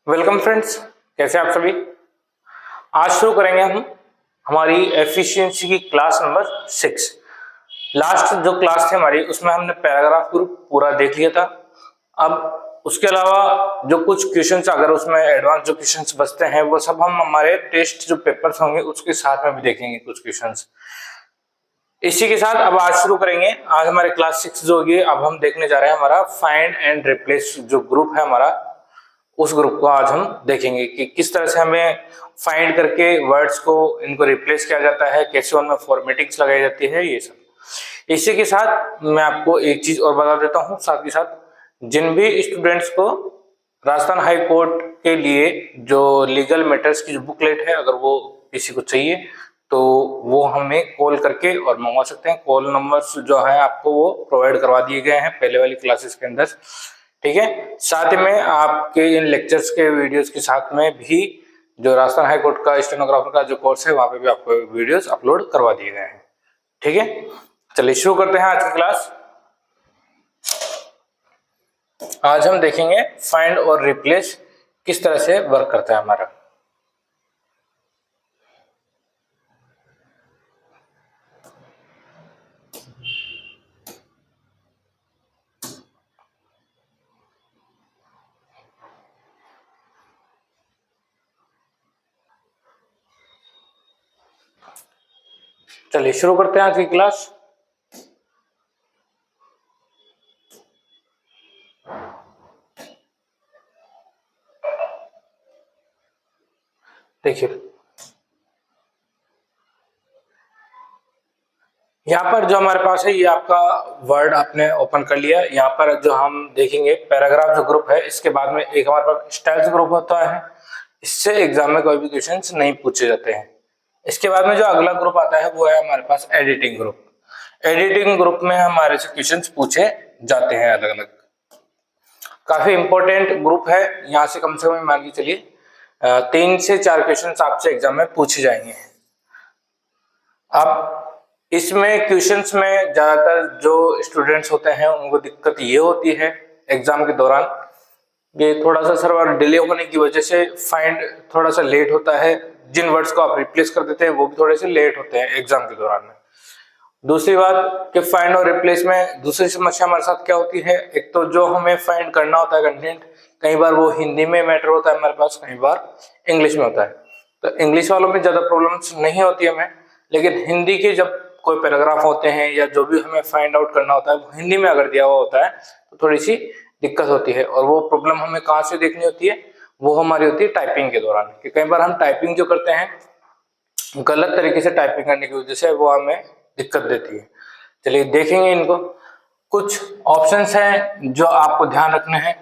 Welcome friends, कैसे आप सभी। आज शुरू करेंगे हम हमारी एफिशिएंसी की क्लास नंबर 6। लास्ट जो क्लास थी हमारी उसमें हमने पैराग्राफ ग्रुप पूरा देख लिया था। अब उसके अलावा जो कुछ क्वेश्चंस अगर उसमें एडवांस जो क्वेश्चंस बचते हैं वो सब हम हमारे टेस्ट जो पेपर्स होंगे उसके साथ में भी देखेंगे कुछ क्वेश्चंस। इसी के साथ अब आज शुरू करेंगे। आज हमारे क्लास 6 जो होगी, अब हम देखने जा रहे हैं हमारा फाइंड एंड रिप्लेस जो ग्रुप है हमारा, उस ग्रुप को आज हम देखेंगे कि किस तरह से हमें फाइंड करके वर्ड्स को इनको रिप्लेस किया जाता है, कैसे उनमें फॉर्मेटिंग्स लगाई जाती है, ये सब। इसी के साथ मैं आपको एक चीज और बता देता हूँ, साथ के साथ जिन भी स्टूडेंट्स को राजस्थान हाई कोर्ट के लिए जो लीगल मैटर्स की जो बुकलेट है, अगर वो किसी को चाहिए तो वो हमें कॉल करके और मंगवा सकते हैं। कॉल नंबर्स जो है आपको वो प्रोवाइड करवा दिए गए हैं पहले वाली क्लासेस के अंदर, ठीक है। साथ में आपके इन लेक्चर्स के वीडियोस के साथ में भी जो राजस्थान हाई कोर्ट का स्टेनोग्राफर का जो कोर्स है वहां पे भी आपको वीडियोस अपलोड करवा दिए गए हैं, ठीक है। चलिए शुरू करते हैं आज की क्लास। आज हम देखेंगे फाइंड और रिप्लेस किस तरह से वर्क करता है हमारा। चलिए शुरू करते हैं आज की क्लास। देखिए यहाँ पर जो हमारे पास है ये आपका वर्ड आपने ओपन कर लिया। यहाँ पर जो हम देखेंगे पैराग्राफ जो ग्रुप है, इसके बाद में एक हमारे पास स्टाइल्स ग्रुप होता है। इससे एग्जाम में कोई भी क्वेश्चंस नहीं पूछे जाते हैं। इसके बाद में जो अगला ग्रुप आता है वो है हमारे पास एडिटिंग ग्रुप। एडिटिंग ग्रुप में हमारे से क्वेश्चंस पूछे जाते हैं अलग अलग। काफी इंपॉर्टेंट ग्रुप है। यहाँ से कम से कम मान के चलिए 3 से 4 क्वेश्चंस आपसे एग्जाम में पूछे जाएंगे। अब इसमें क्वेश्चंस में ज्यादातर जो स्टूडेंट्स होते हैं उनको दिक्कत ये होती है एग्जाम के दौरान, ये थोड़ा सा सर्वर डिले होने की वजह से फाइंड थोड़ा सा लेट होता है। जिन वर्ड्स को आप रिप्लेस कर देते हैं वो भी थोड़े से लेट होते हैं एग्जाम के दौरान में। दूसरी बात कि फाइंड और रिप्लेस में दूसरी समस्या हमारे साथ क्या होती है, एक तो जो हमें फाइंड करना होता है कंटेंट, कई बार वो हिंदी में मैटर होता है हमारे पास, कई बार इंग्लिश में होता है। तो इंग्लिश वालों में ज्यादा प्रॉब्लम्स नहीं होती हमें, लेकिन हिंदी के जब कोई पैराग्राफ होते हैं या जो भी हमें फाइंड आउट करना होता है वो हिंदी में अगर दिया हुआ होता है तो थोड़ी सी दिक्कत होती है। और वो प्रॉब्लम हमें कहाँ से देखनी होती है, वो हमारी होती है टाइपिंग के दौरान। कि कई बार हम टाइपिंग जो करते हैं गलत तरीके से टाइपिंग करने की वजह से वो हमें दिक्कत देती है। चलिए देखेंगे इनको। कुछ ऑप्शंस हैं जो आपको ध्यान रखने हैं।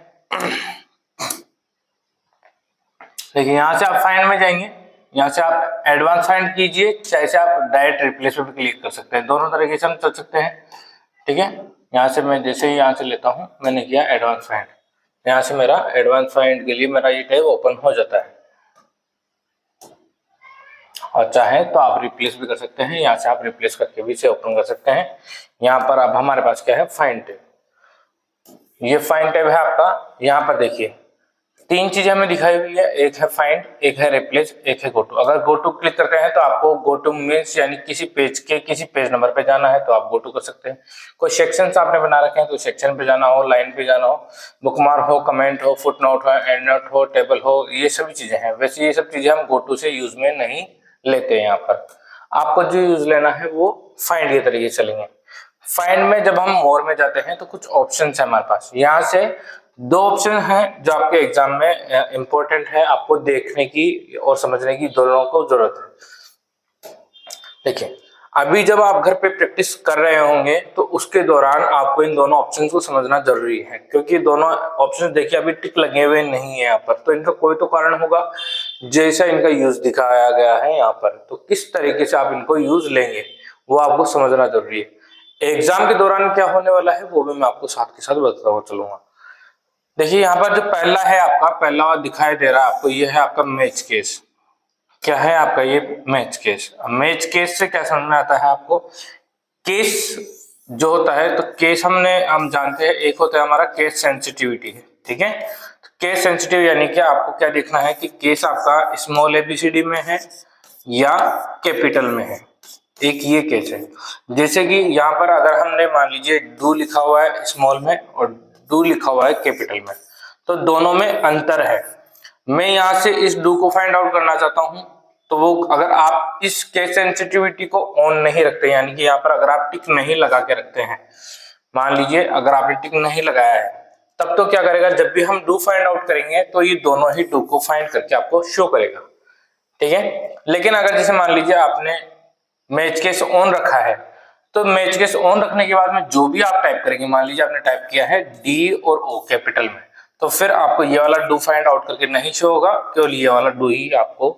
देखिए यहाँ से आप फाइंड में जाएंगे, यहाँ से आप एडवांस फाइंड कीजिए, चाहे से आप डायरेक्ट रिप्लेस पे भी क्लिक कर सकते हैं। दोनों तरीके से हम चल सकते हैं, ठीक है। यहाँ से मैं जैसे ही यहाँ से लेता हूँ, मैंने किया एडवांस फाइंड, यहाँ से मेरा एडवांस फाइंड के लिए मेरा ये टैब ओपन हो जाता है। और चाहे तो आप रिप्लेस भी कर सकते हैं, यहाँ से आप रिप्लेस करके भी इसे ओपन कर सकते हैं। यहाँ पर अब हमारे पास क्या है, फाइंड टैब। ये फाइंड टैब है आपका। यहाँ पर देखिए 3 चीजें हमें दिखाई हुई है, एक है फाइंड, एक है रिप्लेस, एक है गो टू। अगर गो टू क्लिक करते हैं तो आपको गो टू मीन्स यानी किसी पेज के किसी पेज नंबर पे जाना है तो आप गो टू कर सकते हैं। कोई सेक्शन आपने बना रखे हैं तो सेक्शन पे जाना हो, लाइन पे जाना हो, बुकमार्क हो, कमेंट हो, फुट नोट हो, एंड नोट हो, टेबल हो, ये सभी चीजें हैं। वैसे ये सब चीजें हम गो टू से यूज में नहीं लेते हैं। यहाँ पर आपको जो यूज लेना है वो फाइंड के तरीके से चलेंगे। फाइंड में जब हम मोर में जाते हैं तो कुछ ऑप्शन है हमारे पास। यहाँ से 2 ऑप्शन हैं जो आपके एग्जाम में इंपॉर्टेंट है, आपको देखने की और समझने की दोनों को जरूरत है। देखिए अभी जब आप घर पे प्रैक्टिस कर रहे होंगे तो उसके दौरान आपको इन दोनों ऑप्शंस को समझना जरूरी है, क्योंकि दोनों ऑप्शंस देखिए अभी टिक लगे हुए नहीं है यहाँ पर, तो इनका कोई तो कारण होगा जैसा इनका यूज दिखाया गया है यहाँ पर। तो किस तरीके से आप इनको यूज लेंगे वो आपको समझना जरूरी है। एग्जाम के दौरान क्या होने वाला है वो भी मैं आपको साथ के साथ बताता हुआ चलूंगा। देखिए यहाँ पर जो पहला है आपका, पहला दिखाई दे रहा है आपको, ये है आपका मैच केस। क्या है आपका ये मैच केस। मैच केस से क्या समझ में आता है आपको, केस जो होता है, तो केस हम जानते हैं एक होता है हमारा केस सेंसिटिविटी है, ठीक है। तो केस सेंसिटिव यानी कि आपको क्या देखना है कि केस आपका स्मॉल ABCD में है या कैपिटल में है। एक ये केस है, जैसे कि यहाँ पर अगर हमने मान लीजिए डू लिखा हुआ है स्मॉल में और डू लिखा हुआ है कैपिटल में, तो दोनों में अंतर है। मैं यहाँ से इस डू को फाइंड आउट करना चाहता हूँ, तो वो अगर आप इस केस सेंसिटिविटी को ऑन नहीं रखते, यानी कि यहाँ पर अगर आप टिक नहीं लगा के रखते हैं, मान लीजिए अगर आपने टिक नहीं लगाया है, तब तो क्या करेगा, जब भी हम डू फाइंड आउट करेंगे तो ये दोनों ही डू को फाइंड करके आपको शो करेगा, ठीक है। लेकिन अगर जैसे मान लीजिए आपने मैच केस ऑन रखा है, तो मैच केस ऑन रखने के बाद में जो भी आप टाइप करेंगे, मान लीजिए आपने टाइप किया है डी और ओ कैपिटल में, तो फिर आपको ये वाला डू फाइंड आउट करके नहीं शो होगा, केवल ये वाला डू ही आपको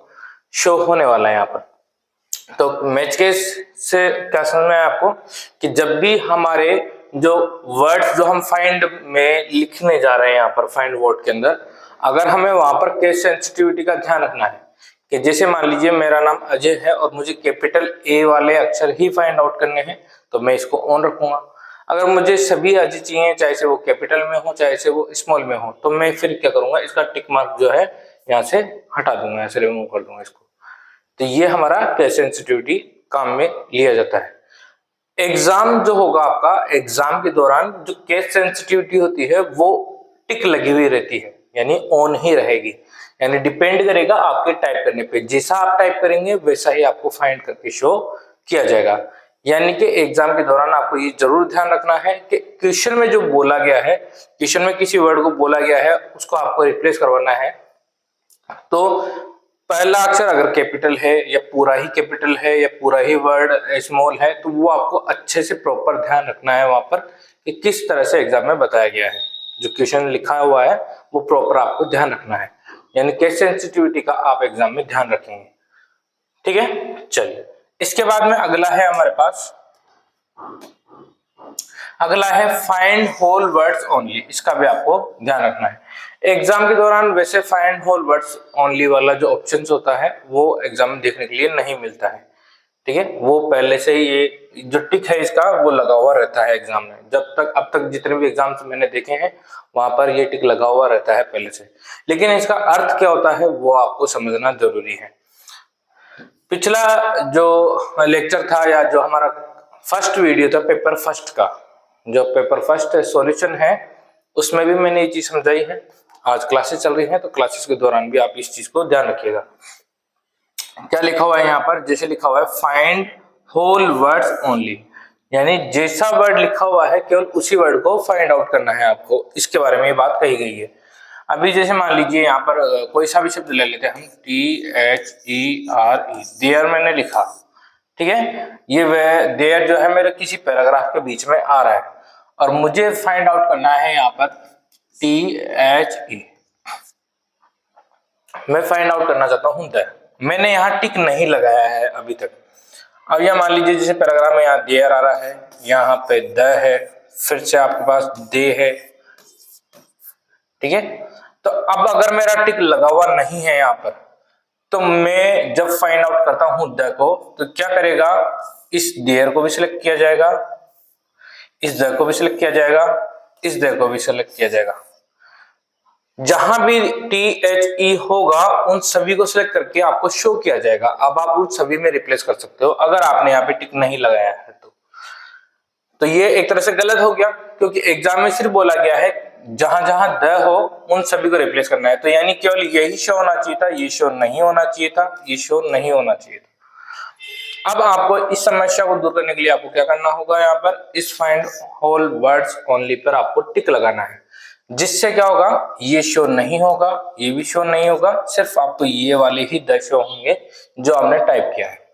शो होने वाला है यहाँ पर। तो मैच केस से क्या समझ में आया आपको कि जब भी हमारे जो वर्ड्स जो हम फाइंड में लिखने जा रहे हैं यहाँ पर फाइंड वर्ड के अंदर, अगर हमें वहां पर केस सेंसिटिविटी का ध्यान रखना है कि जैसे मान लीजिए मेरा नाम अजय है और मुझे कैपिटल ए वाले अक्षर ही फाइंड आउट करने हैं, तो मैं इसको ऑन रखूंगा। अगर मुझे सभी अजय चाहिए, चाहे से वो कैपिटल में हो चाहे से वो स्मॉल में हो, तो मैं फिर क्या करूंगा, इसका टिक मार्क जो है यहाँ से हटा दूंगा, यहाँ से रिमूव कर दूंगा इसको। तो ये हमारा केस सेंसिटिविटी काम में लिया जाता है। एग्जाम जो होगा आपका, एग्जाम के दौरान जो केस सेंसिटिविटी होती है वो टिक लगी हुई रहती है, यानी ऑन ही रहेगी, यानी डिपेंड करेगा आपके टाइप करने पे। जैसा आप टाइप करेंगे वैसा ही आपको फाइंड करके शो किया जाएगा। यानी कि एग्जाम के दौरान आपको ये जरूर ध्यान रखना है कि क्वेश्चन में जो बोला गया है, क्वेश्चन में किसी वर्ड को बोला गया है उसको आपको रिप्लेस करवाना है, तो पहला अक्षर अगर कैपिटल है या पूरा ही कैपिटल है या पूरा ही वर्ड स्मॉल है, तो वो आपको अच्छे से प्रॉपर ध्यान रखना है वहां पर कि किस तरह से एग्जाम में बताया गया है, जो क्वेश्चन लिखा हुआ है वो प्रॉपर आपको ध्यान रखना है, यानी केस सेंसिटिविटी का आप एग्जाम में ध्यान रखेंगे, ठीक है। चलिए इसके बाद में अगला है हमारे पास, अगला है फाइंड होल वर्ड्स ओनली। इसका भी आपको ध्यान रखना है एग्जाम के दौरान। वैसे फाइंड होल वर्ड्स ओनली वाला जो ऑप्शन होता है वो एग्जाम में देखने के लिए नहीं मिलता है, ठीक है। वो पहले से ही ये जो टिक है इसका वो लगा हुआ रहता है एग्जाम में, जब तक अब तक जितने भी एग्जाम मैंने देखे हैं वहां पर ये टिक लगा हुआ रहता है पहले से। लेकिन इसका अर्थ क्या होता है वो आपको समझना जरूरी है। पिछला जो लेक्चर था या जो हमारा फर्स्ट वीडियो था पेपर फर्स्ट का, जो पेपर फर्स्ट सॉल्यूशन है, उसमें भी मैंने ये चीज समझाई है। आज क्लासेस चल रही हैं तो क्लासेस के दौरान भी आप इस चीज को ध्यान रखिएगा। क्या लिखा हुआ है यहाँ पर, जैसे लिखा हुआ है फाइंड होल वर्ड्स ओनली, यानी जैसा वर्ड लिखा हुआ है केवल उसी वर्ड को फाइंड आउट करना है आपको, इसके बारे में ये बात कही गई है। अभी जैसे मान लीजिए यहाँ पर कोई सा भी शब्द ले लेते हैं हम, THERE, देयर मैंने लिखा, ठीक है। ये देयर जो है मेरे किसी पैराग्राफ के बीच में आ रहा है और मुझे फाइंड आउट करना है यहाँ पर THE, मैं फाइंड आउट करना चाहता हूँ द। मैंने यहाँ टिक नहीं लगाया है अभी तक। अब यह मान लीजिए जैसे पैराग्राफ में यहाँ देयर आ रहा है, यहाँ पे द है, फिर से आपके पास दे है, ठीक है। तो अब अगर मेरा टिक लगा हुआ नहीं है यहाँ पर, तो मैं जब फाइंड आउट करता हूं द को, तो क्या करेगा, इस देयर को भी सिलेक्ट किया जाएगा, इस द को भी सिलेक्ट किया जाएगा, इस द को भी सिलेक्ट किया जाएगा। जहां भी THE होगा उन सभी को सिलेक्ट करके आपको शो किया जाएगा। अब आप उन सभी में रिप्लेस कर सकते हो अगर आपने यहाँ पे टिक नहीं लगाया है तो ये एक तरह से गलत हो गया, क्योंकि एग्जाम में सिर्फ बोला गया है जहां जहां द हो उन सभी को रिप्लेस करना है, तो यानी केवल यही शो होना चाहिए था, ये शो नहीं होना चाहिए था, ये शो नहीं होना चाहिए था। अब आपको इस समस्या को दूर करने के लिए आपको क्या करना होगा, यहाँ पर इस फाइंड होल वर्ड्स ओनली पर आपको टिक लगाना है, जिससे क्या होगा, ये शो नहीं होगा, ये भी शो नहीं होगा, सिर्फ आपको ये वाले ही द शो होंगे जो आपने टाइप किया है।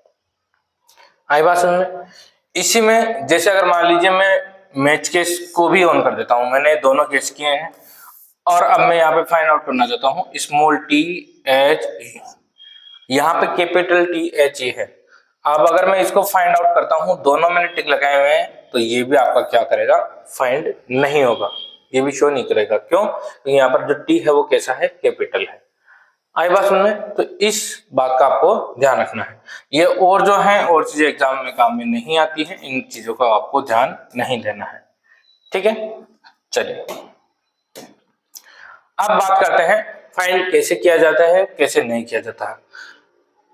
आई बात समझ में। इसी में जैसे अगर मान लीजिए मैं मैच केस को भी ऑन कर देता हूं, मैंने दोनों केस किए हैं और अब मैं यहाँ पे फाइंड आउट करना चाहता हूँ स्मॉल THE, यहाँ पे कैपिटल THE है। अब अगर मैं इसको फाइंड आउट करता हूँ, दोनों मैंने टिक लगाए हुए हैं, तो ये भी आपका क्या करेगा, फाइंड नहीं होगा, ये भी शो नहीं करेगा। क्यों, क्योंकि यहाँ पर जो टी है वो कैसा है, कैपिटल है। आई बात समझ में। तो इस बात का आपको ध्यान रखना है। ये और जो है और चीजें एग्जाम में काम में नहीं आती है, इन चीजों का आपको ध्यान नहीं देना है, ठीक है। चलिए अब बात करते हैं फाइंड कैसे किया जाता है, कैसे नहीं किया जाता है।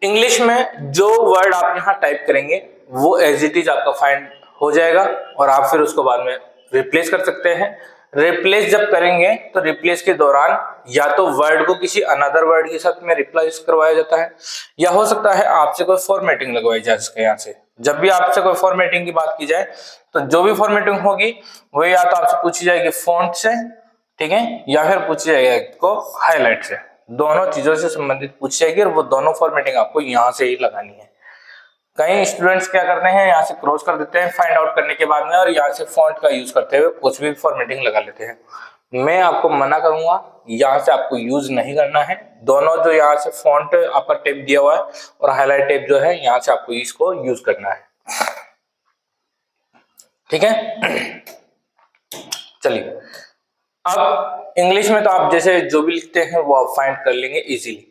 इंग्लिश में जो वर्ड आप यहाँ टाइप करेंगे वो एज इट इज आपका फाइंड हो जाएगा और आप फिर उसको बाद में रिप्लेस कर सकते हैं। रिप्लेस जब करेंगे तो रिप्लेस के दौरान या तो वर्ड को किसी अनदर वर्ड के साथ में रिप्लेस करवाया जाता है, या हो सकता है आपसे कोई फॉर्मेटिंग लगवाई जा सके। यहाँ से जब भी आपसे कोई फॉर्मेटिंग की बात की जाए तो जो भी फॉर्मेटिंग होगी वो या तो आपसे पूछी जाएगी फॉन्ट से, ठीक है, या फिर पूछी जाएगी आपको हाईलाइट से। दोनों चीजों से संबंधित पूछी जाएगी और वो दोनों फॉर्मेटिंग आपको यहाँ से ही लगानी है। कई स्टूडेंट्स क्या करते हैं, यहाँ से क्रॉस कर देते हैं फाइंड आउट करने के बाद में और यहाँ से फॉन्ट का यूज करते हुए कुछ भी फॉर्मेटिंग लगा लेते हैं। मैं आपको मना करूंगा, यहाँ से आपको यूज नहीं करना है। दोनों जो यहाँ से फॉन्ट आपका टेप दिया हुआ है और हाईलाइट टेप जो है, यहाँ से आपको इसको यूज करना है, ठीक है। चलिए, अब इंग्लिश में तो आप जैसे जो भी लिखते हैं वो आप फाइंड कर लेंगे इजीली,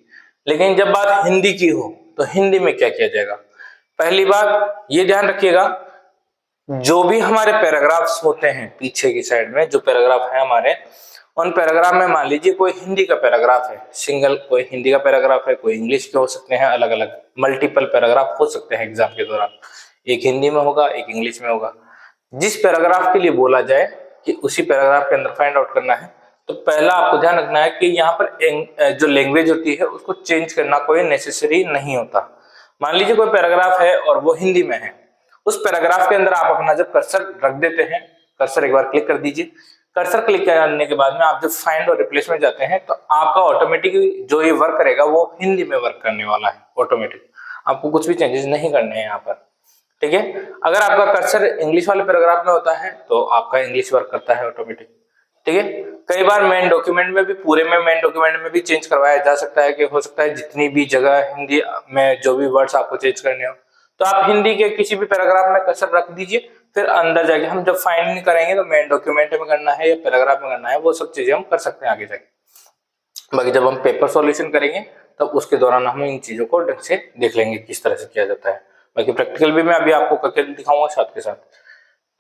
लेकिन जब बात हिंदी की हो तो हिंदी में क्या किया जाएगा। पहली बात ये ध्यान रखिएगा, जो भी हमारे पैराग्राफ्स होते हैं पीछे की साइड में जो पैराग्राफ है हमारे, उन पैराग्राफ में मान लीजिए कोई हिंदी का पैराग्राफ है, सिंगल कोई हिंदी का पैराग्राफ है, कोई इंग्लिश के हो सकते हैं, अलग अलग मल्टीपल पैराग्राफ हो सकते हैं एग्जाम के दौरान, एक हिंदी में होगा एक इंग्लिश में होगा। जिस पैराग्राफ के लिए बोला जाए कि उसी पैराग्राफ के अंदर फाइंड आउट करना है, तो पहला आपको ध्यान रखना है कि यहाँ पर जो लैंग्वेज होती है उसको चेंज करना कोई नेसेसरी नहीं होता। मान लीजिए कोई पैराग्राफ है और वो हिंदी में है, उस पैराग्राफ के अंदर आप अपना जब कर्सर रख देते हैं, कर्सर एक बार क्लिक कर दीजिए, कर्सर क्लिक करने के बाद में आप जब फाइंड और रिप्लेस में जाते हैं तो आपका ऑटोमेटिकली जो ये वर्क करेगा वो हिंदी में वर्क करने वाला है ऑटोमेटिक, आपको कुछ भी चेंजेस नहीं करने हैं यहाँ पर, ठीक है। अगर आपका कर्सर इंग्लिश वाले पैराग्राफ में होता है तो आपका इंग्लिश वर्क करता है ऑटोमेटिक, ठीक है। कई बार मेन डॉक्यूमेंट में भी पूरे में मेन डॉक्यूमेंट में भी चेंज करवाया जा सकता है कि हो सकता है जितनी भी जगह हिंदी में जो भी वर्ड्स आपको चेंज करने हो तो आप हिंदी के किसी भी पैराग्राफ में कर्सर रख दीजिए, फिर अंदर जाके हम जब फाइंड नहीं करेंगे तो मेन डॉक्यूमेंट में करना है या पैराग्राफ में करना है वो सब चीजें हम कर सकते हैं आगे जाके। बाकी जब हम पेपर सॉल्यूशन करेंगे तब उसके दौरान हम इन चीजों को ढंग से देख लेंगे किस तरह से किया जाता है। बाकी प्रैक्टिकल भी मैं अभी आपको करके दिखाऊंगा साथ के साथ,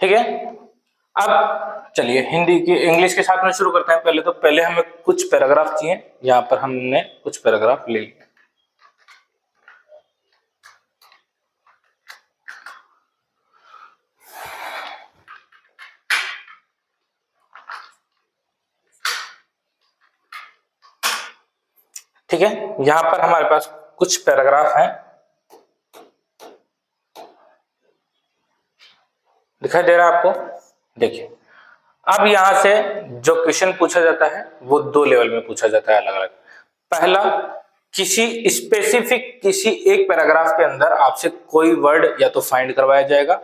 ठीक है। अब चलिए हिंदी की इंग्लिश के साथ में शुरू करते हैं। पहले तो पहले हमें कुछ पैराग्राफ चाहिए, यहाँ पर हमने कुछ पैराग्राफ ले लिए, ठीक है। यहां पर हमारे पास कुछ पैराग्राफ हैं, दिखाई दे रहा है आपको, देखिए। अब यहां से जो क्वेश्चन पूछा जाता है वो दो लेवल में पूछा जाता है अलग अलग। पहला, किसी स्पेसिफिक किसी एक पैराग्राफ के अंदर आपसे कोई वर्ड या तो फाइंड करवाया जाएगा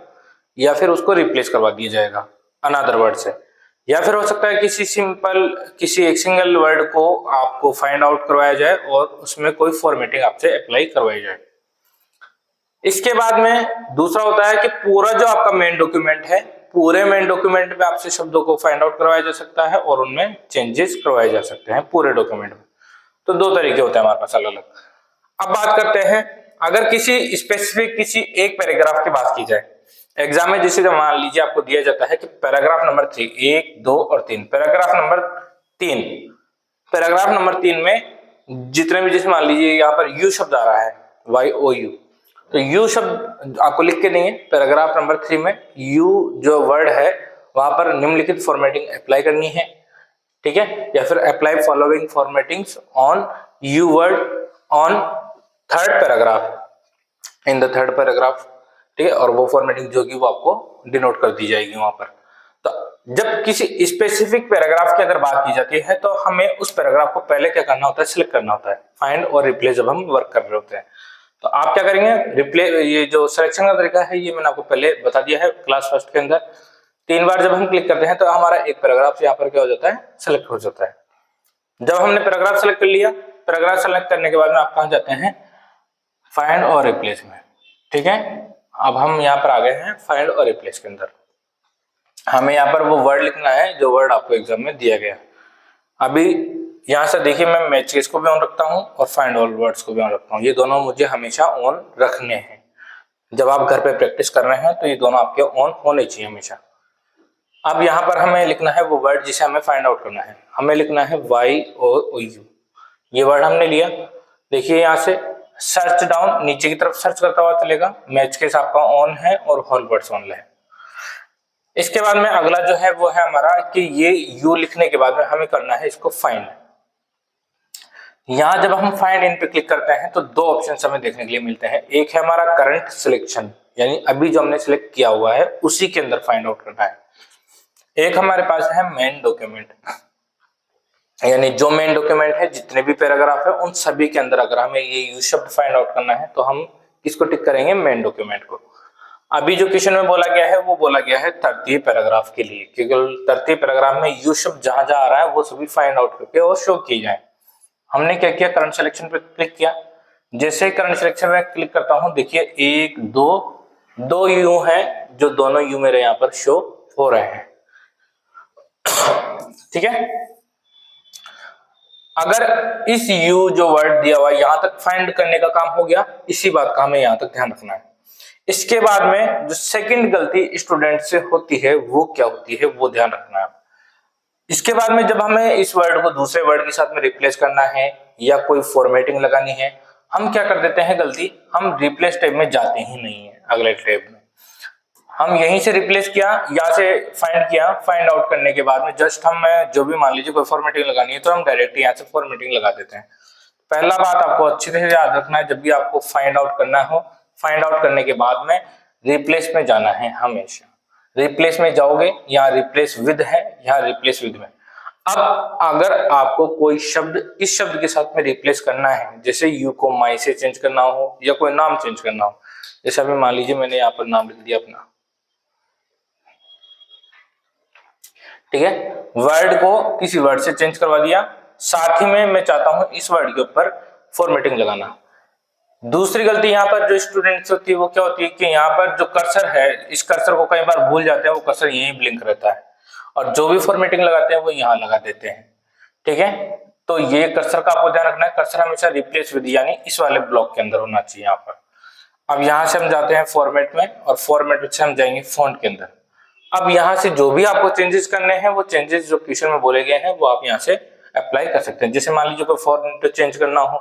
या फिर उसको रिप्लेस करवा दिया जाएगा अनदर वर्ड से, या फिर हो सकता है किसी एक सिंगल वर्ड को आपको फाइंड आउट करवाया जाए और उसमें कोई फॉर्मेटिंग आपसे अप्लाई करवाई जाए। इसके बाद में दूसरा होता है कि पूरा जो आपका मेन डॉक्यूमेंट है, पूरे मेन डॉक्यूमेंट में आपसे शब्दों को फाइंड आउट करवाया जा सकता है और उनमें चेंजेस करवाए जा सकते हैं पूरे डॉक्यूमेंट में। तो दो तरीके होते हैं हमारे पास अलग अलग। अब बात करते हैं अगर किसी स्पेसिफिक किसी एक पैराग्राफ की बात की जाए, एग्जाम में जैसे मान लीजिए आपको दिया जाता है कि पैराग्राफ नंबर 3, 1, 2 और 3, पैराग्राफ नंबर 3 में जितने भी, जैसे मान लीजिए यहाँ पर यू शब्द आ रहा है, YOU, तो यू शब्द आपको लिख के देंगे पैराग्राफ नंबर 3 में यू जो वर्ड है वहां पर निम्नलिखित फॉर्मेटिंग अप्लाई करनी है, ठीक है, या फिर apply following formattings on you word on third paragraph in the third paragraph, ठीक है, और वो फॉर्मेटिंग जो कि वो आपको डिनोट कर दी जाएगी वहां पर। तो जब किसी स्पेसिफिक पैराग्राफ की अगर बात की जाती है तो हमें उस पैराग्राफ को पहले क्या करना होता है, सिलेक्ट करना होता है, फाइंड और रिप्लेस जब हम वर्क कर रहे होते हैं। तो आप क्या करेंगे, ये जो सिलेक्शन का तरीका है ये मैंने आपको पहले बता दिया है क्लास फर्स्ट के अंदर। 3 बार जब हम क्लिक करते हैं तो हमारा एक पैराग्राफ यहाँ पर क्या हो जाता है, सिलेक्ट हो जाता है। जब हमने पैराग्राफ सेलेक्ट कर लिया, पैराग्राफ सेलेक्ट करने के बाद में आप कहाँ जाते हैं, फाइंड और रिप्लेस में, ठीक है। अब हम यहाँ पर आ गए हैं फाइंड और रिप्लेस के अंदर। हमें यहाँ पर वो वर्ड लिखना है जो वर्ड आपको एग्जाम में दिया गया। अभी यहाँ से देखिए मैं मैच केस को भी ऑन रखता हूँ और फाइंड ऑल वर्ड्स को भी ऑन रखता हूँ, ये दोनों मुझे हमेशा ऑन रखने हैं। जब आप घर पे प्रैक्टिस कर रहे हैं तो ये दोनों आपके ऑन होने चाहिए हमेशा। अब यहाँ पर हमें लिखना है वो वर्ड जिसे हमें फाइंड आउट करना है। हमें लिखना है y और u, ये वर्ड हमने लिया। देखिए यहाँ से सर्च डाउन, नीचे की तरफ सर्च करता हुआ चलेगा, मैच केस आपका ऑन है और होल वर्ड्स ऑन है। इसके बाद में अगला जो है वो है हमारा कि ये u लिखने के बाद में हमें करना है इसको फाइंड। यहां जब हम फाइंड इन पे क्लिक करते हैं तो दो ऑप्शन हमें देखने के लिए मिलते हैं। एक है हमारा करंट सिलेक्शन, यानी अभी जो हमने सिलेक्ट किया हुआ है उसी के अंदर फाइंड आउट करना है। एक हमारे पास है मेन डॉक्यूमेंट, यानी जो मेन डॉक्यूमेंट है जितने भी पैराग्राफ है उन सभी के अंदर अगर हमें ये यूज शब्द फाइंड आउट करना है तो हम किसको टिक करेंगे, मेन डॉक्यूमेंट को। अभी जो क्वेश्चन में बोला गया है वो बोला गया है तृतीय पैराग्राफ के लिए, क्योंकि तृतीय पैराग्राफ में यूज शब्द जहां जहां आ रहा है वो सभी फाइंड आउट करके और शो किए जाए। हमने क्या किया, करंट सिलेक्शन पे क्लिक किया। जैसे करंट सिलेक्शन में क्लिक करता हूं, देखिए एक दो यू है जो दोनों यू मेरे यहाँ पर शो हो रहे हैं। ठीक है, अगर इस यू जो वर्ड दिया हुआ यहां तक फाइंड करने का काम हो गया, इसी बात का हमें यहां तक ध्यान रखना है। इसके बाद में जो सेकंड गलती स्टूडेंट से होती है वो क्या होती है वो ध्यान रखना है। इसके बाद में जब हमें इस वर्ड को दूसरे वर्ड के साथ में रिप्लेस करना है या कोई फॉर्मेटिंग लगानी है, हम क्या कर देते हैं गलती, हम रिप्लेस टैब में जाते ही नहीं है। अगले टैब में हम यहीं से रिप्लेस किया, यहाँ से फाइंड किया, फाइंड आउट करने के बाद में जस्ट हम जो भी मान लीजिए कोई फॉर्मेटिंग लगानी है तो हम डायरेक्ट यहाँ से फॉर्मेटिंग लगा देते हैं। पहला बात आपको अच्छी तरह से याद रखना है, जब भी आपको फाइंड आउट करना हो, फाइंड आउट करने के बाद में रिप्लेस में जाना है हमेशा। रिप्लेस में जाओगे, यहाँ रिप्लेस विद है, यहाँ रिप्लेस विद में। अब अगर आपको कोई शब्द इस शब्द के साथ में रिप्लेस करना है, जैसे यू को माई से चेंज करना हो या कोई नाम चेंज करना हो, जैसे अभी मान लीजिए मैंने यहाँ पर नाम लिख दिया अपना, ठीक है, वर्ड को किसी वर्ड से चेंज करवा दिया, साथ ही में मैं चाहता हूं इस वर्ड के ऊपर फॉर्मेटिंग लगाना। दूसरी गलती यहाँ पर जो स्टूडेंट्स होती है वो क्या होती है कि यहाँ पर जो कर्सर है, इस कर्सर को कई बार भूल जाते हैं, वो कर्सर यहीं ब्लिंक रहता है और जो भी फॉर्मेटिंग लगाते हैं वो यहाँ लगा देते हैं। ठीक है, तो ये कर्सर का आपको ध्यान रखना है, कर्सर हमेशा रिप्लेस विद यानी इस वाले ब्लॉक के अंदर होना चाहिए यहाँ पर। अब यहाँ से हम जाते हैं फॉर्मेट में और फॉर्मेट से हम जाएंगे फॉन्ट के अंदर। अब यहाँ से जो भी आपको चेंजेस करने हैं वो चेंजेस जो क्वेश्चन में बोले गए हैं वो आप यहाँ से अप्लाई कर सकते हैं। जैसे मान लीजिए कोई फॉन्ट चेंज करना हो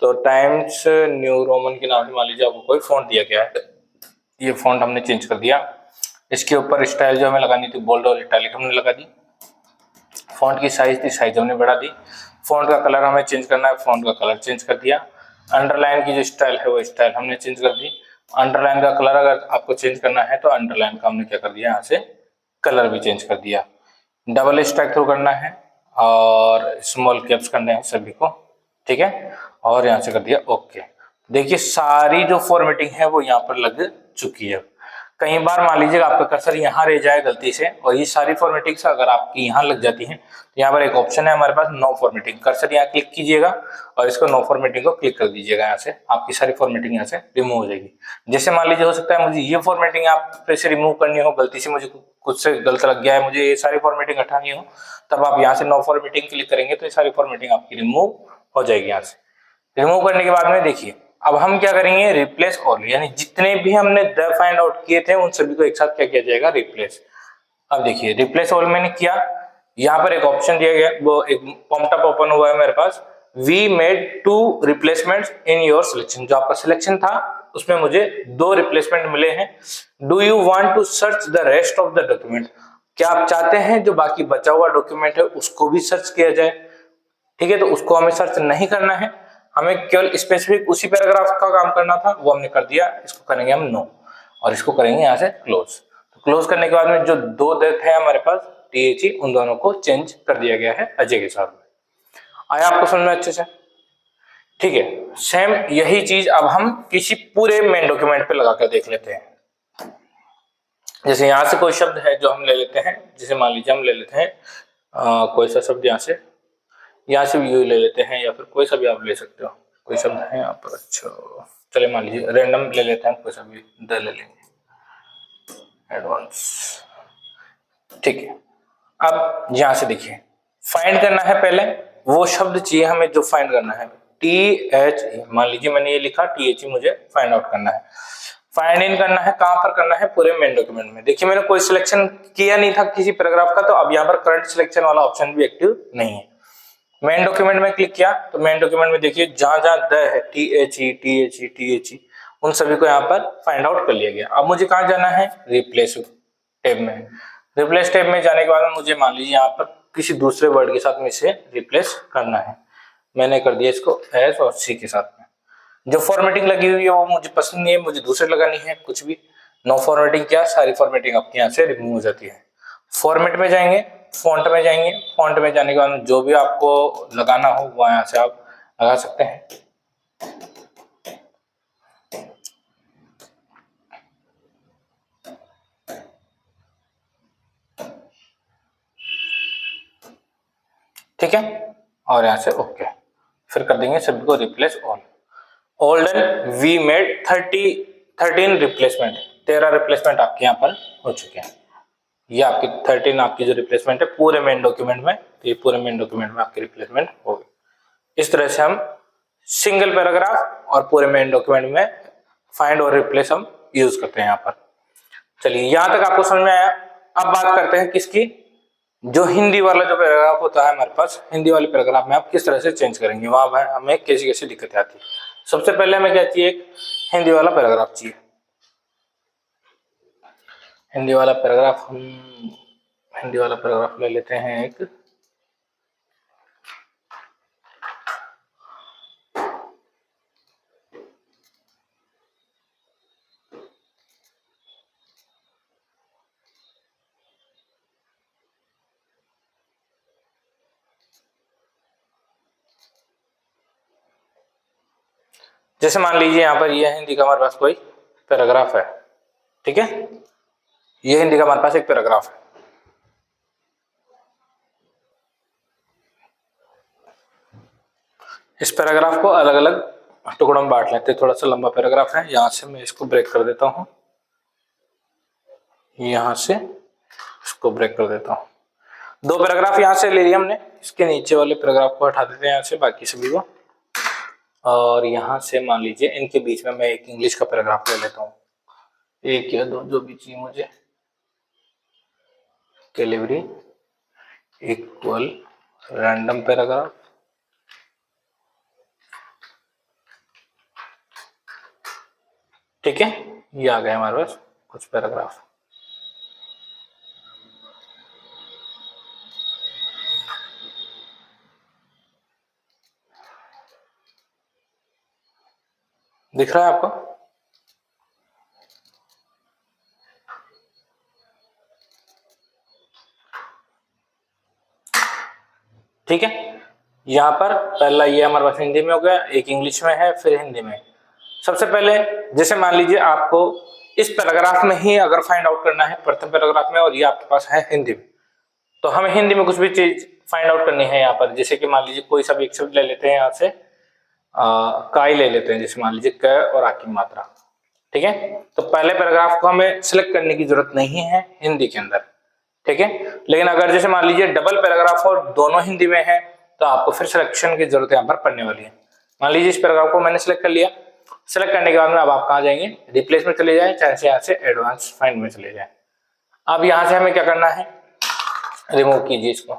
तो टाइम्स न्यू रोमन के नाम से मान लीजिए आपको कोई फॉन्ट दिया गया है, ये फॉन्ट हमने चेंज कर दिया। इसके ऊपर स्टाइल जो हमें लगानी थी बोल्ड और इटैलिक हमने लगा दी। फॉन्ट की साइज थी, साइज हमने बढ़ा दी। फॉन्ट का कलर हमें चेंज करना है, फॉन्ट का कलर चेंज कर दिया। अंडरलाइन की जो स्टाइल है वो स्टाइल हमने चेंज कर दी। अंडरलाइन का कलर अगर आपको चेंज करना है तो अंडरलाइन का हमने क्या कर दिया, यहाँ से कलर भी चेंज कर दिया। डबल स्ट्राइक थ्रू करना है और स्मॉल कैप्स करने हैं सभी को, ठीक है, और यहाँ से कर दिया ओके। देखिए सारी जो फॉर्मेटिंग है वो यहाँ पर लग चुकी है। कई बार मान लीजिएगा आपका कर्सर यहाँ रह जाए गलती से और ये सारी फॉर्मेटिंग अगर आपकी यहाँ लग जाती है तो यहाँ पर एक ऑप्शन है हमारे पास नो फॉर्मेटिंग, कर्सर यहाँ क्लिक कीजिएगा और इसको नो फॉर्मेटिंग को क्लिक कर दीजिएगा। यहाँ से आपकी सारी फॉर्मेटिंग यहाँ से रिमूव हो जाएगी। जैसे मान लीजिए हो सकता है मुझे ये फॉर्मेटिंग आप पे से रिमूव करनी हो, गलती से मुझे कुछ से गलत लग गया है, मुझे ये सारी फॉर्मेटिंग हटानी हो, तब आप यहाँ से नो फॉर्मेटिंग क्लिक करेंगे तो ये सारी फॉर्मेटिंग आपकी रिमूव हो जाएगी। यहाँ से रिमूव करने के बाद में देखिए अब हम क्या करेंगे, रिप्लेस ऑल, यानी जितने भी हमने द फाइंड आउट किए थे उन सभी को एक साथ क्या किया जाएगा, रिप्लेस। अब देखिए रिप्लेस ऑल मैंने किया, यहाँ पर एक ऑप्शन दिया गया, वो एक पॉपअप ओपन हुआ है मेरे पास, we made 2 replacements in your selection. जो आपका सिलेक्शन था उसमें मुझे 2 रिप्लेसमेंट मिले हैं। Do you want to search the rest of the document, क्या आप चाहते हैं जो बाकी बचा हुआ डॉक्यूमेंट है उसको भी सर्च किया जाए? ठीक है, तो उसको हमें सर्च नहीं करना है, हमें केवल स्पेसिफिक उसी पैराग्राफ का काम करना था, वो हमने कर दिया। इसको करेंगे हम नो और इसको करेंगे यहाँ से क्लोज। तो क्लोज करने के बाद में जो 2 डेट है हमारे पास THE, उन दोनों को चेंज कर दिया गया है अजय के साथ में। आया आपको समझ में अच्छे से? ठीक है, सेम यही चीज अब हम किसी पूरे मेन डॉक्यूमेंट पे लगाकर देख लेते हैं। जैसे यहाँ से कोई शब्द है जो हम ले लेते हैं, जैसे मान लीजिए हम ले लेते हैं कोई सा शब्द, यहाँ से भी यू ले लेते हैं या फिर कोई सा भी आप ले सकते हो, कोई शब्द है यहाँ पर। अच्छा चले मान लीजिए रैंडम ले लेते हैं, कोई सा भी द ले लेंगे एडवांस, ठीक है। अब यहाँ से देखिए फाइंड करना है, पहले वो शब्द चाहिए हमें जो फाइंड करना है, THE, मान लीजिए मैंने ये लिखा THE मुझे फाइंड आउट करना है। फाइंड इन करना है, कहां पर करना है, पूरे मेन डॉक्यूमेंट में। देखिए मैंने कोई सिलेक्शन किया नहीं था किसी पैराग्राफ का, तो अब यहाँ पर करंट सिलेक्शन वाला ऑप्शन भी एक्टिव नहीं है। मेन डॉक्यूमेंट में क्लिक किया तो मेन डॉक्यूमेंट में देखिए जहां जहां द है THE उन सभी को यहाँ पर फाइंड आउट कर लिया गया। अब मुझे कहाँ जाना है, रिप्लेस टैब में। रिप्लेस टैब में जाने के बाद मुझे मान लीजिए यहाँ पर किसी दूसरे वर्ड के साथ में इसे रिप्लेस करना है। मैंने कर दिया इसको एस और सी के साथ में। जो फॉर्मेटिंग लगी हुई है वो मुझे पसंद नहीं है, मुझे दूसरे लगानी है कुछ भी। नो फॉर्मेटिंग किया, सारी फॉर्मेटिंग आपके यहाँ से रिमूव हो जाती है। फॉर्मेट में जाएंगे, फॉन्ट में जाएंगे, फॉन्ट में जाने के बाद जो भी आपको लगाना हो वो यहाँ से आप लगा सकते हैं। ठीक है, और यहाँ से ओके, फिर कर देंगे सभी को replace all. All done, we made 13 replacement, 13 replacement आपके यहाँ पर हो चुके हैं। ये आपकी 13 आपकी जो रिप्लेसमेंट है पूरे मेन डॉक्यूमेंट में, तो ये पूरे मेन डॉक्यूमेंट में आपकी रिप्लेसमेंट हो गई। इस तरह से हम सिंगल पैराग्राफ और पूरे मेन डॉक्यूमेंट में फाइंड और रिप्लेस हम यूज करते हैं यहाँ पर। चलिए यहां तक आपको समझ में आया। अब बात करते हैं किसकी, जो हिंदी वाला जो पैराग्राफ होता है हमारे पास, हिंदी वाले पैराग्राफ में आप किस तरह से चेंज करेंगे, वहां हमें कैसी कैसी दिक्कतें आती है। सबसे पहले हमें क्या चाहिए, एक हिंदी वाला पैराग्राफ चाहिए। हिंदी वाला पैराग्राफ हम हिंदी वाला पैराग्राफ ले लेते हैं एक। जैसे मान लीजिए यहाँ पर ये हिंदी का हमारे पास कोई पैराग्राफ है, ठीक है, ये हिंदी का हमारे पास एक पैराग्राफ है। इस पैराग्राफ को अलग अलग टुकड़ों में बांट लेते हैं। थोड़ा सा लंबा पैराग्राफ है, यहां से मैं इसको ब्रेक कर देता हूं, यहां से इसको ब्रेक कर देता हूं। 2 पैराग्राफ यहां से ले लिए हमने, इसके नीचे वाले पैराग्राफ को हटा देते हैं यहां से, बाकी सभी को। और यहां से मान लीजिए इनके बीच में मैं एक इंग्लिश का पैराग्राफ ले लेता हूँ, 1 या 2 जो भी चाहिए मुझे। कैटेगरी इक्वल रैंडम पैराग्राफ, ठीक है, ये आ गए हमारे पास कुछ पैराग्राफ। दिख रहा है आपको? ठीक है, यहाँ पर पहला ये हमारे पास हिंदी में हो गया, एक इंग्लिश में है, फिर हिंदी में। सबसे पहले जैसे मान लीजिए आपको इस पैराग्राफ में ही अगर फाइंड आउट करना है, प्रथम पैराग्राफ में, और ये आपके पास है हिंदी में, तो हमें हिंदी में कुछ भी चीज फाइंड आउट करनी है यहाँ पर। जैसे कि मान लीजिए कोई सा भी एक शब्द ले लेते हैं, यहाँ से काई ले लेते हैं, जैसे मान लीजिए क और आ की मात्रा, ठीक है। तो पहले पैराग्राफ को हमें सिलेक्ट करने की जरूरत नहीं है हिंदी के अंदर, ठीक है। लेकिन अगर जैसे मान लीजिए डबल पैराग्राफ और दोनों हिंदी में है, तो आपको फिर सिलेक्शन की जरूरत यहाँ पर पड़ने वाली है। मान लीजिए इस पैराग्राफ को मैंने सिलेक्ट कर लिया, सिलेक्ट करने के बाद में अब आप कहाँ जाएंगे, रिप्लेस में चले जाएं, चाहे से यहाँ से एडवांस फाइंड में चले जाएं। अब यहाँ से हमें क्या करना है, रिमूव कीजिए इसको।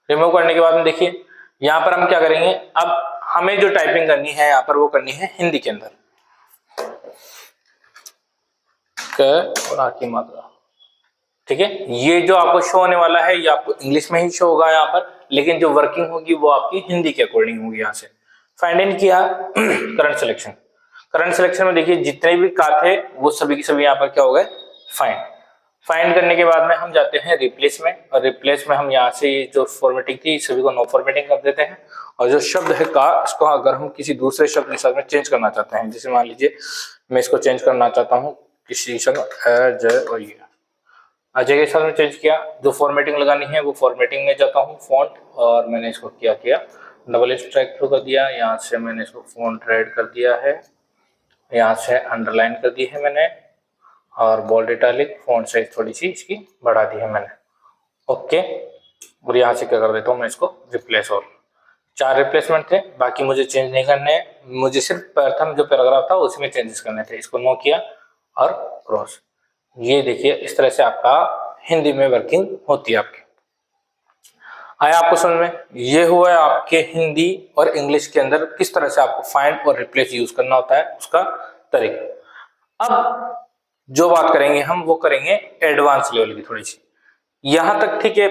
रिमूव करने के बाद में देखिए यहाँ पर हम क्या करेंगे, अब हमें जो टाइपिंग करनी है यहाँ पर वो करनी है हिंदी के अंदर, क और आ की मात्रा, ठीक है। ये जो आपको शो होने वाला है ये आपको इंग्लिश में ही शो होगा यहाँ पर, लेकिन जो वर्किंग होगी वो आपकी हिंदी के अकॉर्डिंग होगी। यहाँ से फाइंड इन किया, करंट सिलेक्शन, करंट सिलेक्शन में देखिए जितने भी का थे वो सभी की सभी यहाँ पर क्या हो गए, फाइंड। फाइंड करने के बाद में हम जाते हैं रिप्लेस में, और रिप्लेस में हम यहाँ से जो फॉर्मेटिंग थी सभी को नो फॉर्मेटिंग कर देते हैं। और जो शब्द है का, इसको अगर हम किसी दूसरे शब्द के साथ में चेंज करना चाहते हैं, जैसे मान लीजिए मैं इसको चेंज करना चाहता हूँ किसी शब्द अजय, और ये अजय के साथ में चेंज किया, जो फॉर्मेटिंग लगानी है वो फॉर्मेटिंग में जाता हूँ, फॉन्ट, और मैंने इसको किया डबल स्ट्राइक थ्रू कर दिया, यहाँ से मैंने इसको फॉन्ट रेड कर दिया है, यहाँ से अंडरलाइन कर दी है मैंने, और बोल्ड इटैलिक, फॉन्ट साइज थोड़ी सी इसकी बढ़ा दी है मैंने, ओके। और यहाँ से क्या कर देता हूँ मैं इसको रिप्लेस ऑल। 4 रिप्लेसमेंट थे, बाकी मुझे चेंज नहीं करने, मुझे सिर्फ प्रथम जो पैराग्राफ था उसी में चेंजेस करने थे। इसको नो किया और क्रॉस। ये देखिए इस तरह से आपका हिंदी में वर्किंग होती है आपकी। आया आपको समझ में? ये हुआ है आपके हिंदी और इंग्लिश के अंदर किस तरह से आपको फाइंड और रिप्लेस यूज करना होता है उसका तरीका। अब जो बात करेंगे हम वो करेंगे एडवांस लेवल की थोड़ी सी। यहां तक ठीक है,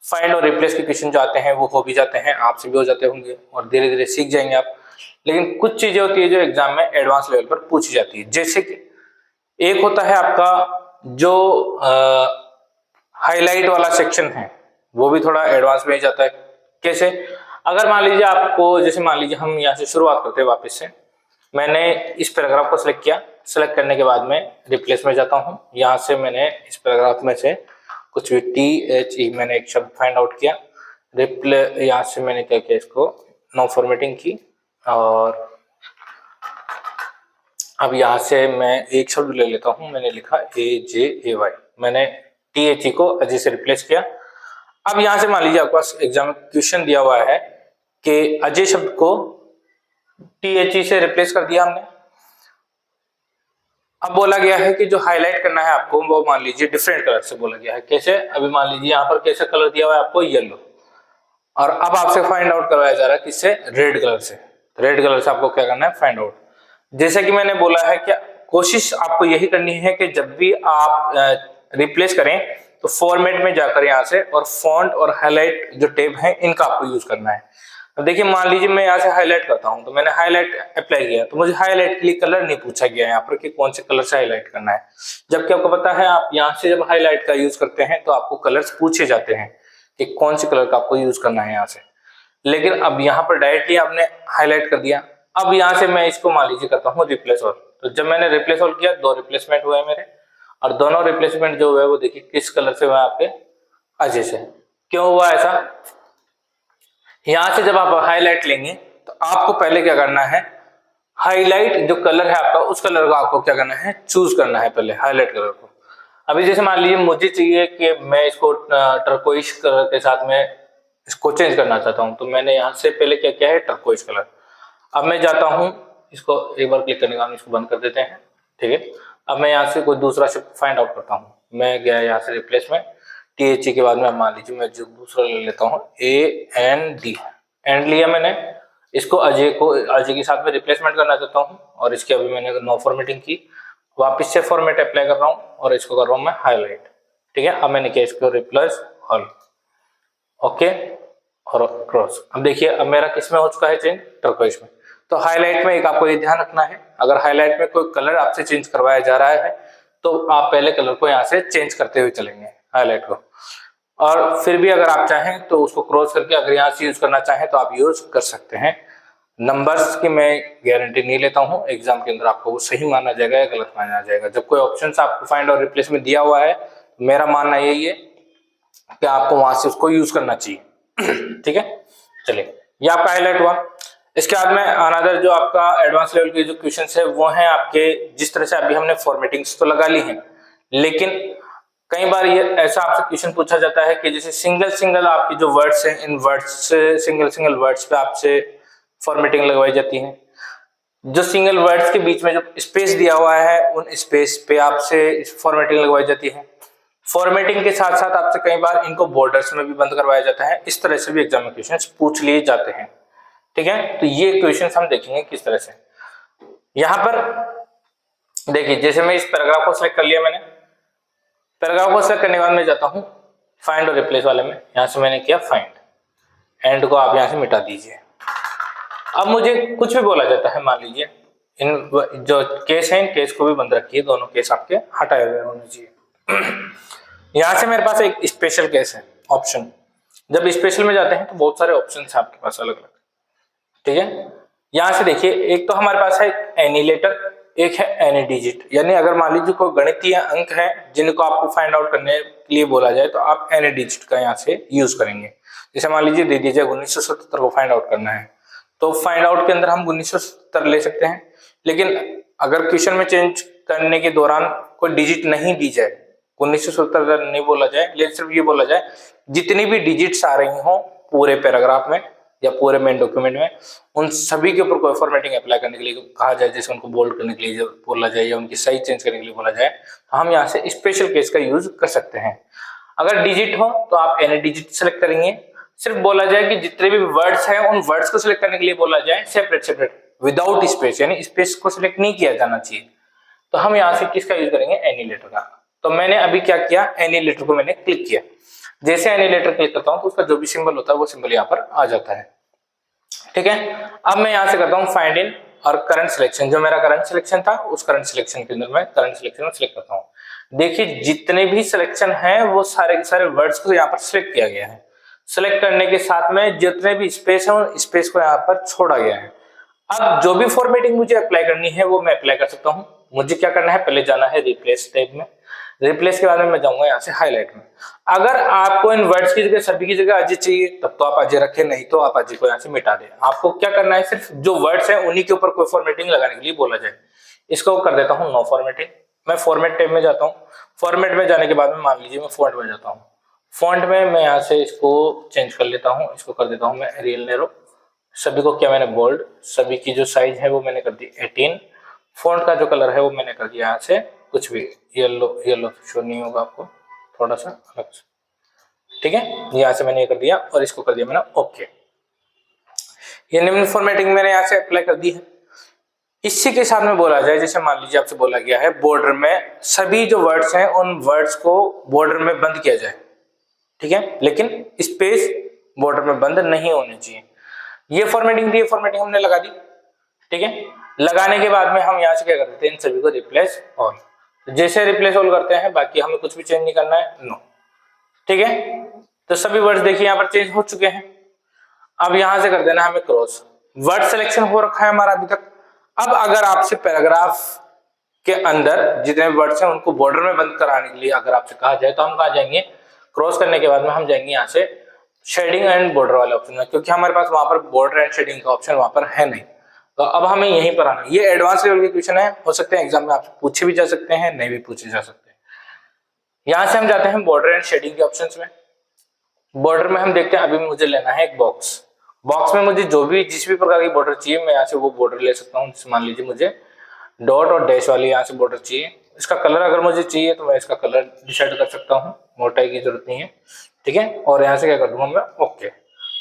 फाइंड और रिप्लेस के क्वेश्चन जो आते हैं वो हो भी जाते हैं, आपसे भी हो जाते होंगे और धीरे धीरे सीख जाएंगे आप। लेकिन कुछ चीजें होती है जो एग्जाम में एडवांस लेवल पर पूछी जाती है, जैसे कि एक होता है आपका जो हाईलाइट वाला सेक्शन है, वो भी थोड़ा एडवांस में ही जाता है। कैसे? अगर मान लीजिए आपको, जैसे मान लीजिए हम यहाँ से शुरुआत करते हैं वापस से, मैंने इस पैराग्राफ को सिलेक्ट किया, सिलेक्ट करने के बाद में रिप्लेस में जाता हूँ। यहाँ से मैंने इस पैराग्राफ में से कुछ भी THE मैंने एक शब्द फाइंड आउट किया, यहाँ से मैंने क्या किया, इसको नो फॉर्मेटिंग की और अब यहाँ से मैं एक शब्द ले लेता हूँ, मैंने लिखा AJAY, मैंने THE को अजय से रिप्लेस किया। अब यहाँ से मान लीजिए आपके पास एग्जाम में क्वेश्चन दिया हुआ है कि अजय शब्द को THE से रिप्लेस कर दिया हमने। अब बोला गया है कि जो हाईलाइट करना है आपको वो मान लीजिए डिफरेंट कलर से बोला गया है। कैसे? अभी मान लीजिए यहाँ पर कैसा कलर दिया हुआ है आपको, येलो, और अब आपसे फाइंड आउट करवाया जा रहा है किससे? रेड कलर से। रेड कलर से आपको क्या करना है? Find out. जैसे कि मैंने बोला है कि कोशिश आपको यही करनी है कि जब भी आप रिप्लेस करें तो फॉर्मेट में जाकर यहाँ से और फॉन्ट और हाईलाइट जो टैब है इनका आपको यूज करना है। अब देखिए मान लीजिए मैं यहाँ से हाईलाइट करता हूँ, तो मैंने हाईलाइट अप्लाई किया तो मुझे हाईलाइट के लिए कलर नहीं पूछा गया यहाँ पर कि कौन से कलर से हाईलाइट करना है, जबकि आपको पता है आप यहाँ से जब हाईलाइट का यूज करते हैं तो आपको कलर्स पूछे जाते हैं कि कौन से कलर का आपको यूज करना है यहाँ से। लेकिन अब यहाँ पर डायरेक्टली आपने हाईलाइट कर दिया। अब यहाँ से मैं इसको मान लीजिए करता हूँ रिप्लेस ऑल, तो जब मैंने रिप्लेस ऑल किया 2 रिप्लेसमेंट हुए मेरे, और दोनों रिप्लेसमेंट जो हुए वो देखिए किस कलर से हुआ आपके? अजय से। क्यों हुआ ऐसा? यहां से जब आप हाईलाइट लेंगे तो आपको पहले क्या करना है, हाईलाइट जो कलर है आपका उस कलर को आपको क्या करना है? चूज करना है पहले हाईलाइट कलर को। अभी जैसे मान लीजिए मुझे चाहिए कि मैं इसको टर्कोइश कलर के साथ में इसको चेंज करना चाहता हूं, तो मैंने यहां से पहले क्या किया है? Turquoise colour. अब मैं जाता हूं, इसको एक बार क्लिक करने के बाद इसको बंद कर देते हैं, ठीक है। अब मैं यहाँ से कोई दूसरा शब्द फाइंड आउट करता हूँ। मैं गया यहाँ से रिप्लेस में, THE के बाद में मान लीजिए मैं जो दूसरा ले लेता हूँ AND, एंड लिया मैंने। इसको अजय के साथ में रिप्लेसमेंट करना चाहता हूँ और इसके अभी मैंने नो फॉर्मेटिंग की, वापस से फॉर्मेट अप्लाई कर रहा हूँ और इसको कर रहा हूँ मैं हाईलाइट, ठीक है। अब मैंने किया इसको रिप्लेस ऑल, ओके, और क्रॉस। अब देखिए अब मेरा किस में हो चुका है चेंज? टर्कोइश में। तो हाईलाइट में एक आपको ये ध्यान रखना है, अगर हाईलाइट में कोई कलर आपसे चेंज करवाया जा रहा है तो आप पहले कलर को यहाँ से चेंज करते हुए चलेंगे हाईलाइट को, और फिर भी अगर आप चाहें तो उसको क्रॉस करके अगर यहाँ से यूज करना चाहें तो आप यूज कर सकते हैं। नंबर्स की मैं गारंटी नहीं लेता हूँ, एग्जाम के अंदर आपको वो सही माना जाएगा या गलत माना जाएगा। जब कोई ऑप्शन आपको फाइंड और रिप्लेस में दिया हुआ है, मेरा मानना यही है कि आपको वहां से उसको यूज करना चाहिए, ठीक है। चलिए ये आपका हाईलाइट हुआ। इसके बाद में अनदर जो आपका एडवांस लेवल के जो क्वेश्चंस है वो हैं आपके, जिस तरह से अभी हमने फॉर्मेटिंग्स तो लगा ली हैं, लेकिन कई बार ये ऐसा आपसे क्वेश्चन पूछा जाता है कि जैसे सिंगल सिंगल आपके जो वर्ड्स हैं, इन वर्ड्स से सिंगल सिंगल वर्ड्स पे आपसे फॉर्मेटिंग लगवाई जाती है। जो सिंगल वर्ड्स के बीच में जो स्पेस दिया हुआ है उन स्पेस पे आपसे फॉर्मेटिंग लगवाई जाती है। फॉर्मेटिंग के साथ साथ आपसे कई बार इनको बॉर्डर्स में भी बंद करवाया जाता है। इस तरह से भी एग्जाम में क्वेश्चंस पूछ लिए जाते हैं, ठीक है। तो ये क्वेश्चंस हम देखेंगे किस तरह से। यहां पर देखिए जैसे मैं इस पैराग्राफ को सिलेक्ट कर लिया, मैंने पैराग्राफ को सिलेक्ट करने के बाद मैं जाता हूं फाइंड और रिप्लेस वाले में, यहां से मैंने किया फाइंड, एंड को आप यहां से मिटा दीजिए। अब मुझे कुछ भी बोला जाता है, मान लीजिए इन जो केस है इन केस को भी बंद रखिए, दोनों केस आपके हटाए हुए होने चाहिए। यहां से मेरे पास एक स्पेशल केस है ऑप्शन, जब स्पेशल में जाते हैं तो बहुत सारे ऑप्शन है आपके पास अलग अलग, ठीक है। यहां से देखिए एक तो हमारे पास है एनी लेटर, एक है एनी डिजिट, यानी अगर मान लीजिए कोई गणितीय अंक है जिनको आपको फाइंड आउट करने के लिए बोला जाए तो आप एनी डिजिट का यहाँ से यूज करेंगे। जैसे मान लीजिए दे दीजिए 1977 को फाइंड आउट करना है, तो फाइंड आउट के अंदर हम 1977 ले सकते हैं। लेकिन अगर क्वेश्चन में चेंज करने के दौरान कोई डिजिट नहीं दी जाए, 1977 नहीं बोला जाए, लेकिन सिर्फ ये बोला जाए जितनी भी डिजिट्स आ रही हो पूरे पैराग्राफ में या पूरे मेन डॉक्यूमेंट में उन सभी के ऊपर कोई फॉर्मेटिंग अप्लाई करने के लिए कहा जाए, जैसे उनको बोल्ड करने के लिए बोला जाए या उनकी साइज चेंज करने के लिए बोला जाए, तो हम यहाँ से स्पेशल केस का यूज कर सकते हैं। अगर डिजिट हो तो आप एनी डिजिट सेलेक्ट करेंगे। सिर्फ बोला जाए कि जितने भी वर्ड्स हैं उन वर्ड्स को सिलेक्ट करने के लिए बोला जाए सेपरेट सेपरेट विदाउट स्पेस, यानी स्पेस को सिलेक्ट नहीं किया जाना चाहिए। तो हम यहाँ से किसका यूज करेंगे, एनी लेटर का। तो मैंने अभी क्या किया, एनी लेटर को मैंने क्लिक किया। जैसे एनी लेटर क्लिक करता हूं तो उसका जो भी सिंबल होता है वो सिंबल यहाँ पर आ जाता है। ठीक है, अब मैं यहाँ से करता हूँ फाइंड इन और करंट सिलेक्शन। जो मेरा करंट सिलेक्शन था उस करंट सिलेक्शन के अंदर मैं करंट सिलेक्शन में सिलेक्ट करता हूँ। देखिए जितने भी सिलेक्शन है वो सारे के सारे वर्ड्स को यहाँ पर सिलेक्ट किया गया है। सिलेक्ट करने के साथ में जितने भी स्पेस है उन स्पेस को यहाँ पर छोड़ा गया है। अब जो भी फॉर्मेटिंग मुझे अप्लाई करनी है वो मैं अप्लाई कर सकता हूँ। मुझे क्या करना है, पहले जाना है रिप्लेस टैब में। रिप्लेस के बाद में मैं जाऊंगा यहाँ से हाईलाइट में। अगर आपको इन वर्ड्स की जगह सभी की जगह अजय चाहिए तब तो आप अजय रखें, नहीं तो आप अजय को यहाँ से मिटा दें। आपको क्या करना है, सिर्फ जो वर्ड्स हैं उन्हीं के ऊपर कोई फॉर्मेटिंग लगाने के लिए बोला जाए। इसको कर देता हूँ नो फॉर्मेटिंग। मैं फॉर्मेट टैब में जाता हूँ। फॉर्मेट में जाने के बाद में मान लीजिए मैं फॉन्ट में जाता हूँ। फॉन्ट में मैं यहाँ से इसको चेंज कर लेता हूँ। इसको कर देता हूँ मैं एरियल नैरो। सभी को क्या मैंने बोल्ड, सभी की जो साइज है वो मैंने कर दी 18। फॉन्ट का जो कलर है वो मैंने कर दिया यहाँ से कुछ भी येलो, येलो शो नहीं होगा आपको, थोड़ा सा अलग से। ठीक है, यहाँ से मैंने ये कर दिया और इसको कर दिया मैंने ओके। ये निम्न फॉर्मेटिंग मैंने यहाँ से अप्लाई कर दी है। इसी के साथ में बोला जाए, जैसे मान लीजिए आपसे बोला गया है बॉर्डर में सभी जो वर्ड्स हैं उन वर्ड्स को बॉर्डर में बंद किया जाए। ठीक है, लेकिन स्पेस बॉर्डर में बंद नहीं होनी चाहिए। ये फॉर्मेटिंग थी, फॉर्मेटिंग हमने लगा दी। ठीक है, लगाने के बाद में हम यहाँ से क्या कर देते हैं, इन सभी को रिप्लेस ऑल। जैसे रिप्लेस ऑल करते हैं बाकी हमें कुछ भी चेंज नहीं करना है, नो। ठीक है, तो सभी वर्ड्स देखिए यहाँ पर चेंज हो चुके हैं। अब यहां से कर देना हमें क्रॉस। वर्ड सिलेक्शन हो रखा है हमारा अभी तक। अब अगर आपसे पैराग्राफ के अंदर जितने वर्ड्स हैं उनको बॉर्डर में बंद कराने के लिए अगर आपसे कहा जाए तो हम कहाँ जाएंगे, क्रॉस करने के बाद में हम जाएंगे यहाँ से शेडिंग एंड बॉर्डर वाले ऑप्शन में, क्योंकि हमारे पास वहां पर बॉर्डर एंड शेडिंग का ऑप्शन वहां पर है नहीं। तो अब हमें यहीं पर आना। ये एडवांस लेवल के क्वेश्चन है, हो सकते हैं एग्जाम में आपसे पूछे भी जा सकते हैं, नहीं भी पूछे जा सकते हैं। यहां से हम जाते हैं बॉर्डर एंड शेडिंग के ऑप्शंस में। बॉर्डर में हम देखते हैं अभी मुझे लेना है एक बॉक्स। बॉक्स में मुझे जो भी जिस भी प्रकार की बॉर्डर चाहिए मैं यहाँ से वो बॉर्डर ले सकता हूँ। मान लीजिए मुझे डॉट और डैश वाली यहाँ से बॉर्डर चाहिए। इसका कलर अगर मुझे चाहिए तो मैं इसका कलर डिसाइड कर सकता हूँ, मोटाई की जरूरत नहीं है। ठीक है, और यहाँ से क्या कर दूंगा मैं ओके।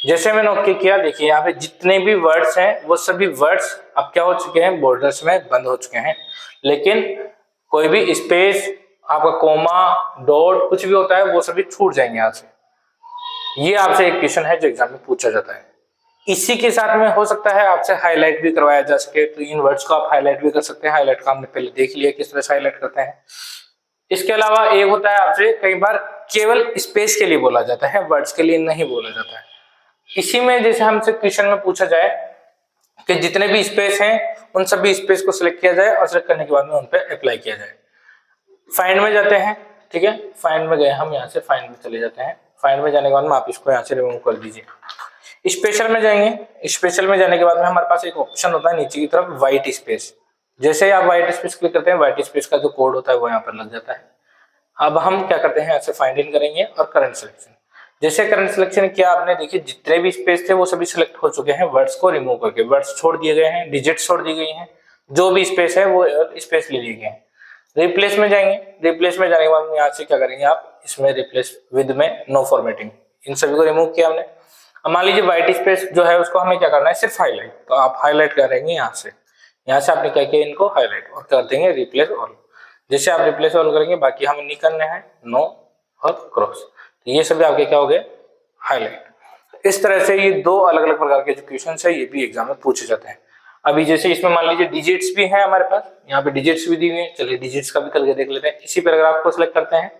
जैसे मैंने ओके किया, देखिए यहाँ पे जितने भी वर्ड्स हैं वो सभी वर्ड्स अब क्या हो चुके हैं, बॉर्डर्स में बंद हो चुके हैं। लेकिन कोई भी स्पेस, आपका कोमा, डॉट कुछ भी होता है वो सभी छूट जाएंगे यहाँ से। ये आपसे एक क्वेश्चन है जो एग्जाम में पूछा जाता है। इसी के साथ में हो सकता है आपसे हाईलाइट भी करवाया जा सके, तो इन वर्ड्स को आप हाईलाइट भी कर सकते हैं। हाईलाइट का हमने पहले देख लिया किस तरह से हाईलाइट करते हैं। इसके अलावा एक होता है आपसे कई बार केवल स्पेस के लिए बोला जाता है, वर्ड्स के लिए नहीं बोला जाता है। इसी में जैसे हमसे क्वेश्चन में पूछा जाए कि जितने भी स्पेस हैं उन सभी स्पेस को सिलेक्ट किया जाए और सिलेक्ट करने के बाद में उन पर अप्लाई किया जाए। फाइंड में जाते हैं। ठीक है, फाइंड में गए हम, यहाँ से फाइंड में चले जाते हैं। फाइंड में जाने के बाद में आप इसको यहाँ से रिमूव कर दीजिए। स्पेशल में जाएंगे। स्पेशल में जाने के बाद में हमारे पास एक ऑप्शन होता है नीचे की तरफ व्हाइट स्पेस। जैसे ही आप व्हाइट स्पेस क्लिक करते हैं व्हाइट स्पेस का जो कोड होता है वो यहाँ पर लग जाता है। अब हम क्या करते हैं, ऐसे फाइंड इन करेंगे और करंट सिलेक्शन। जैसे करंट सिलेक्शन किया आपने, देखिए जितने भी स्पेस थे वो सभी सिलेक्ट हो चुके हैं। वर्ड्स को रिमूव करके वर्ड्स छोड़ दिए गए हैं, डिजिट छोड़ दी गई हैं, जो भी स्पेस है वो स्पेस ले लिए गए हैं। रिप्लेस में जाएंगे। रिप्लेस में जाने के बाद यहाँ से क्या करेंगे आप, इसमें रिप्लेस विद में नो फॉर्मेटिंग, इन सभी को रिमूव किया हमने। अब मान लीजिए व्हाइट स्पेस जो है उसको हमें क्या करना है, सिर्फ हाईलाइट। तो आप हाईलाइट करेंगे यहाँ से आपने क्या किया, इनको हाईलाइट और कर देंगे रिप्लेस ऑल। जैसे आप रिप्लेस ऑल करेंगे बाकी हमें नहीं करने हैं, नो और क्रॉस। तो ये सभी आपके क्या हो गए, हाईलाइट। इस तरह से ये दो अलग अलग प्रकार के जो क्वेश्चन है ये भी एग्जाम में पूछे जाते हैं। अभी जैसे इसमें मान लीजिए डिजिट्स भी हैं हमारे पास, यहाँ पे डिजिट्स भी दी हुई है। चलिए डिजिट्स का भी करके देख लेते हैं। इसी पैराग्राफ को सिलेक्ट करते हैं,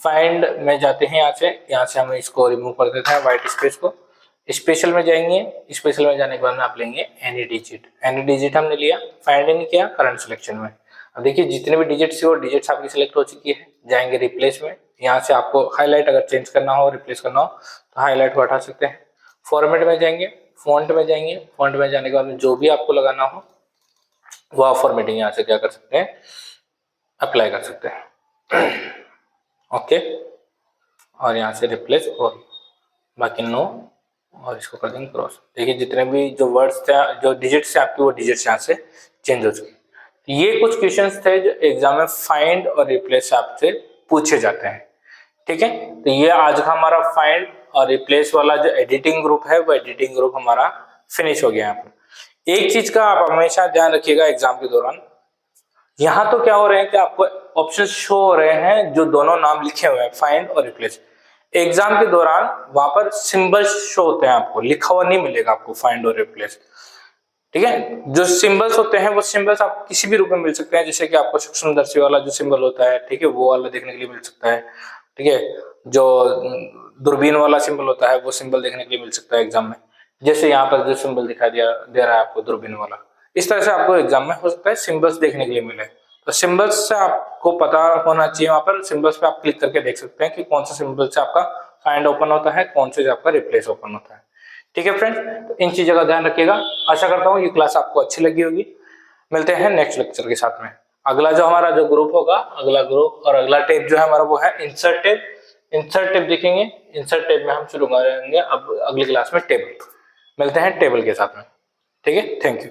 फाइंड में जाते हैं, यहाँ से हम इसको रिमूव कर देते हैं व्हाइट स्पेस को। स्पेशल में जाएंगे। स्पेशल में जाने के बाद में आप लेंगे एनी डिजिट। एनी डिजिट हमने लिया, फाइंड इन किया करंट सिलेक्शन में। अब देखिए जितने भी डिजिट्स है वो डिजिट्स आपकी सिलेक्ट हो चुकी है। जाएंगे रिप्लेस में, यहाँ से आपको हाईलाइट अगर चेंज करना हो, रिप्लेस करना हो तो हाईलाइट को हटा सकते हैं। फॉर्मेट में जाएंगे, फॉन्ट में जाएंगे। फॉन्ट में जाने के बाद में जो भी आपको लगाना हो वो आप फॉर्मेटिंग यहाँ से क्या कर सकते हैं, अप्लाई कर सकते हैं। ओके, और यहाँ से रिप्लेस और बाकी नो और इसको कर देंगे क्रॉस। देखिए जितने भी जो वर्ड्स थे, जो डिजिट्स थे आपकी, वो डिजिट्स यहाँ से चेंज हो चुकी। ये कुछ क्वेश्चंस थे जो एग्जाम में फाइंड और रिप्लेस आपसे पूछे जाते हैं। ठीक है, तो ये आज का हमारा फाइंड और रिप्लेस वाला जो एडिटिंग ग्रुप है, वो एडिटिंग ग्रुप हमारा फिनिश हो गया। यहाँ पर एक चीज का आप हमेशा ध्यान रखिएगा एग्जाम के दौरान, यहाँ तो क्या हो रहे हैं कि आपको ऑप्शन शो हो रहे हैं जो दोनों नाम लिखे हुए हैं, फाइंड और रिप्लेस। एग्जाम के दौरान वहां पर सिंबल्स शो होते हैं, आपको लिखा हुआ नहीं मिलेगा आपको फाइंड और रिप्लेस। ठीक है, जो सिंबल्स होते हैं वो सिंबल्स आपको किसी भी रूप में मिल सकते हैं, जैसे कि आपको सूक्ष्मदर्शी वाला जो सिंबल होता है, ठीक है, वो वाला देखने के लिए मिल सकता है। ठीक है, जो दूरबीन वाला सिंबल होता है वो सिंबल देखने के लिए मिल सकता है एग्जाम में, जैसे यहाँ पर जो सिंबल दिखाई दे रहा है आपको दूरबीन वाला। इस तरह से आपको एग्जाम में हो सकता है सिंबल्स देखने के लिए मिले। तो सिंबल्स से आपको पता होना चाहिए, वहां पर सिंबल्स पे आप क्लिक करके देख सकते हैं कि कौन सा सिंबल से आपका फाइंड ओपन होता है, कौन से आपका रिप्लेस ओपन होता है। ठीक है फ्रेंड्स, तो इन चीजों का ध्यान रखिएगा। आशा करता हूँ ये क्लास आपको अच्छी लगी होगी। मिलते हैं नेक्स्ट लेक्चर के साथ में। अगला जो हमारा जो ग्रुप होगा, अगला ग्रुप और अगला टैब जो है हमारा वो है इंसर्ट टैब। इंसर्ट टैब देखेंगे, इंसर्ट टैब में हम शुरू करेंगे अब अगली क्लास में टेबल। मिलते हैं टेबल के साथ में। ठीक है, थैंक यू।